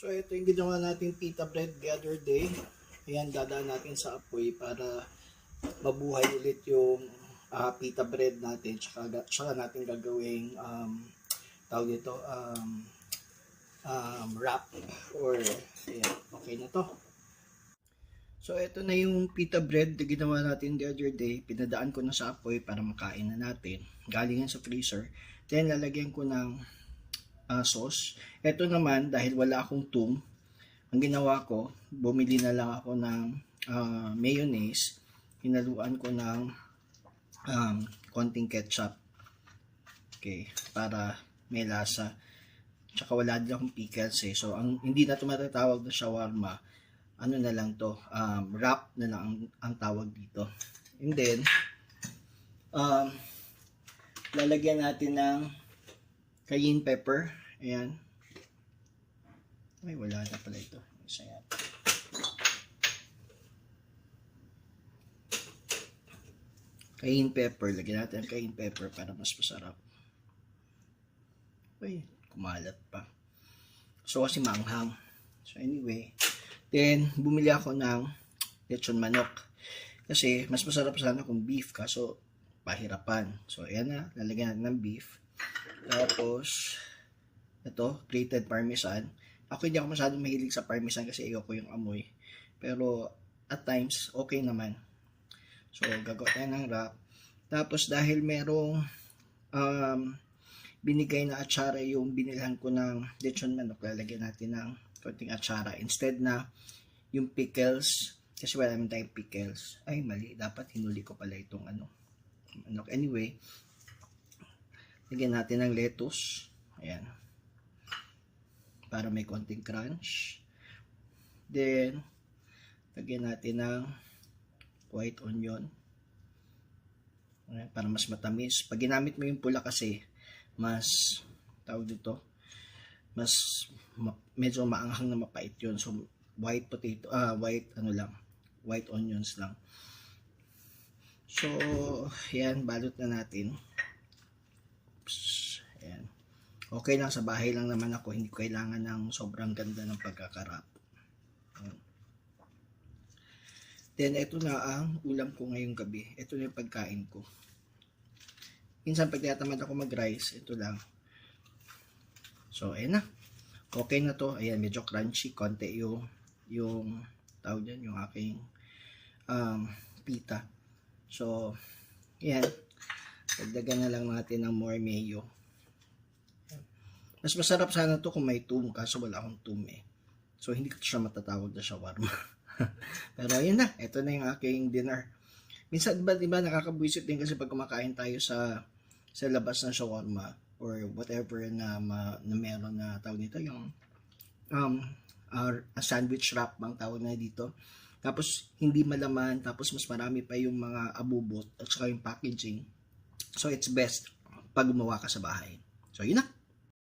So ito yung ginawa natin pita bread the other day. Ayan, dadaan natin sa apoy para mabuhay ulit yung pita bread natin. Tsaka natin gagawing tawag dito, wrap or ayan, okay na to. So ito na yung pita bread na ginawa natin the other day. Pinadaan ko na sa apoy para makain na natin. Galing yan sa freezer. Then lalagyan ko ng sauce. Ito naman, dahil wala akong tум, ang ginawa ko, bumili na lang ako ng mayonnaise. Hinaluan ko ng konting ketchup. Okay, para may lasa. Tsaka wala din akong pickles eh. So, hindi na ito matatawag na shawarma. Ano na lang to, wrap na lang ang tawag dito. And then, lalagyan natin ng cayenne pepper. Ayan. Ay, wala na pala ito. Isa yan. Cayenne pepper. Lagyan natin ang cayenne pepper para mas masarap. Ay, kumalat pa. So, kasi manghang. So, anyway. Then, bumili ako ng lechon manok. Kasi, mas masarap sana kung beef. Kaso, pahirapan. So, ayan na. Lalagyan natin ng beef. Tapos, ito, grated parmesan. Ako hindi ako masyadong mahilig sa parmesan kasi ayoko yung amoy. Pero, at times, okay naman. So, gagawa tayo ng wrap. Tapos, dahil merong binigay na atsara yung binilhan ko ng lechon manok, lalagyan natin ng konting atsara. Instead na yung pickles, kasi wala naman tayong pickles. Ay, mali. Dapat hinuli ko pala itong manok. Anyway, lagyan natin ng lettuce. Ayan. Para may konting crunch. Then, lagyan natin ng white onion. Ayan, para mas matamis. Pag ginamit mo yung pula kasi, mas, tawag dito, mas medyo maanghang na mapait yun. So, white onions lang. So, yan, balot na natin. Ayan. Okay lang, sa bahay lang naman ako, hindi ko kailangan ng sobrang ganda ng pagkakarap. Then, ito na ang ulam ko ngayong gabi. Ito na yung pagkain ko. Minsan, pag tinatamad ako mag-rice, ito lang. So, ayan na. Okay na to. Ayan, medyo crunchy. Konti yung tawag dyan, yung aking pita. So, ayan. Dagdagan na lang natin ng more mayo. Mas masarap sana to kung may tум, kaso wala akong tum eh. So, hindi ko siya matatawag na shawarma. Pero, ayan na. Ito na yung aking dinner. Minsan, diba, nakakabwisit din kasi pag kumakain tayo sa labas ng shawarma or whatever na meron na tawag nito, yung a sandwich wrap bang tawag na dito. Tapos, hindi malaman, tapos mas marami pa yung mga abubot at saka yung packaging. So, it's best pag gumawa ka sa bahay. So, yun na.